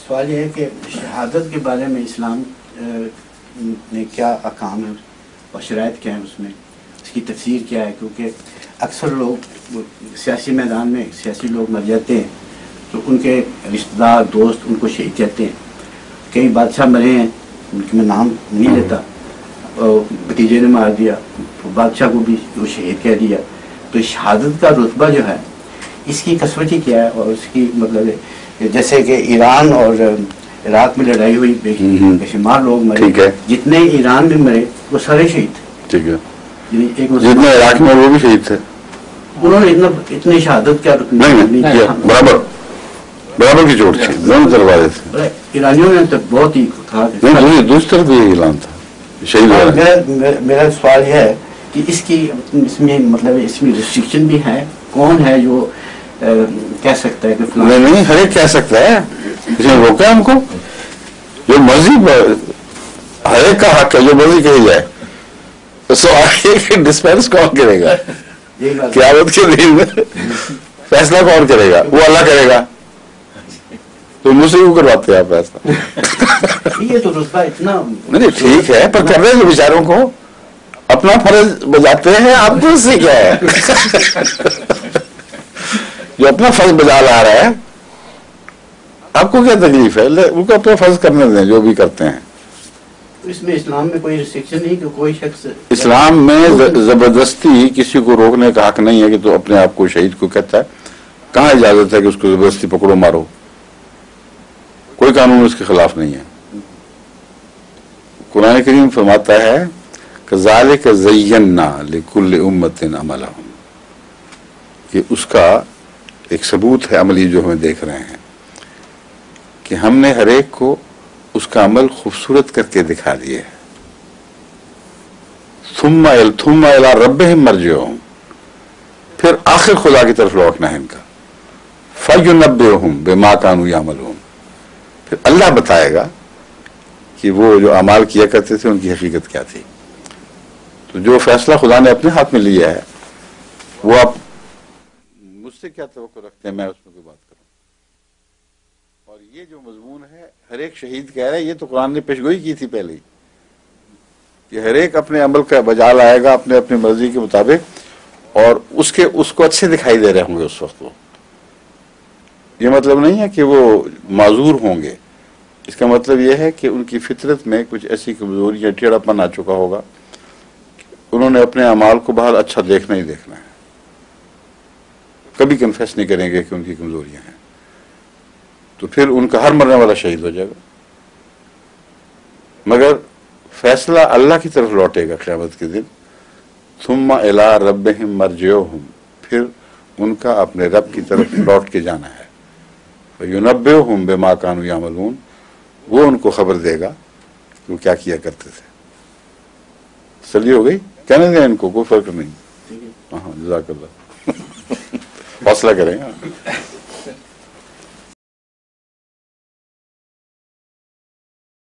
سوال یہ ہے کہ شہادت کے بارے میں اسلام نے کیا احکام ہے اور شرائط کیا ہے اس میں، اس کی تفسیر کیا ہے؟ کیونکہ اکثر لوگ سیاسی میدان میں سیاسی لوگ مر جاتے ہیں تو ان کے رشتہ دار دوست ان کو شہید کہتے ہیں. کئی بادشاہ مرے ہیں، ان کے میں نام نہیں لیتا، بھتیجے نے مار دیا، بادشاہ کو بھی وہ شہید کہہ دیا. تو شہادت کا رتبہ جو ہے اس کی کسوٹی کیا ہے؟ اور اس کی مطلب جیسے کہ ایران اور عراق میں لڑائی ہوئی، بے شمار لوگ مرے، جتنے ایران میں مرے وہ سارے شہید تھے. ٹھیک ہے، جتنے عراق میں وہ بھی شہید تھے. انہوں نے اتنی شہادت کا نہیں کیا، برابر کی چوٹ تھی، دونوں دروازے تھے. ایرانیوں نے تو بہت ہی کہا. دوسری طرف بھی یہ اعلان تھا شہید. میرا سوال یہ ہے کہ اس میں مطلب اس میں ریسٹرکشن بھی ہے؟ کون ہے جو کہہ سکتا ہے کہ نہیں ہر ایک کہہ سکتا ہے، اس نے روکا ہم کو؟ جو مرضی ہر ایک کا حق ہے، جو مرضی کہی جائے. سو آگے ڈسپینس کون کرے گا؟ قیامت کے دن میں فیصلہ کون کرے گا؟ وہ اللہ کرے گا. تو مجھ سے کیوں کرواتے ہیں آپ ایسا؟ یہ تو رتبہ اتنا نہیں ٹھیک ہے، پر کر رہے ہیں بیچاروں کو اپنا فرض بجاتے ہیں. آپ کو اس سے کیا ہے؟ جو اپنا فرض بجا لا رہا ہے آپ کو کیا تکلیف ہے؟ ان کو اپنا فرض کرنے دیں جو بھی کرتے ہیں. اس میں اسلام میں کوئی ریسٹرکشن نہیں کہ کوئی شخص، اسلام میں زبردستی کسی کو روکنے کا حق نہیں ہے کہ تو اپنے آپ کو شہید کو کہتا ہے. کہاں اجازت ہے کہ اس کو زبردستی پکڑو مارو؟ کوئی قانون اس کے خلاف نہیں ہے. قرآن کریم فرماتا ہے کذالک زینا لکل امت عملہم، کہ اس کا ایک ثبوت ہے عملی جو ہمیں دیکھ رہے ہیں کہ ہم نے ہر ایک کو اس کا عمل خوبصورت کر کے دکھا دیا ہے. ثم الی ربہم مرجعہم، پھر آخر خدا کی طرف لوٹنا ہے ان کا. فینبئہم بما کانوا یعملون، پھر اللہ بتائے گا کہ وہ جو اعمال کیا کرتے تھے ان کی حقیقت کیا تھی. تو جو فیصلہ خدا نے اپنے ہاتھ میں لیا ہے وہ آپ مجھ سے کیا توقع رکھتے ہیں میں اس میں کوئی بات کروں؟ اور یہ جو مضمون ہے ہر ایک شہید کہہ رہا ہے، یہ تو قرآن نے پیشگوئی کی تھی پہلے ہی کہ ہر ایک اپنے عمل کا بجا لائے گا اپنے اپنی مرضی کے مطابق، اور اس کو اچھے دکھائی دے رہے ہوں گے اس وقت. وہ یہ مطلب نہیں ہے کہ وہ معذور ہوں گے، اس کا مطلب یہ ہے کہ ان کی فطرت میں کچھ ایسی کمزوری یا ٹیڑھا پن آ چکا ہوگا، انہوں نے اپنے اعمال کو بہت اچھا دیکھنا ہی دیکھنا ہے، کبھی کنفیس نہیں کریں گے کہ ان کی کمزوریاں ہیں. تو پھر ان کا ہر مرنے والا شہید ہو جائے گا. مگر فیصلہ اللہ کی طرف لوٹے گا قیامت کے دن. ثم الی ربہم مرجعہم، پھر ان کا اپنے رب کی طرف لوٹ کے جانا ہے. فینبئہم بما کانوا یعملون، وہ ان کو خبر دے گا کہ وہ کیا کیا کرتے تھے. تسلی ہو گئی؟ کہنے دیں ان کو، کوئی فرق نہیں. ہاں جزاک اللہ. حوصلہ کریں.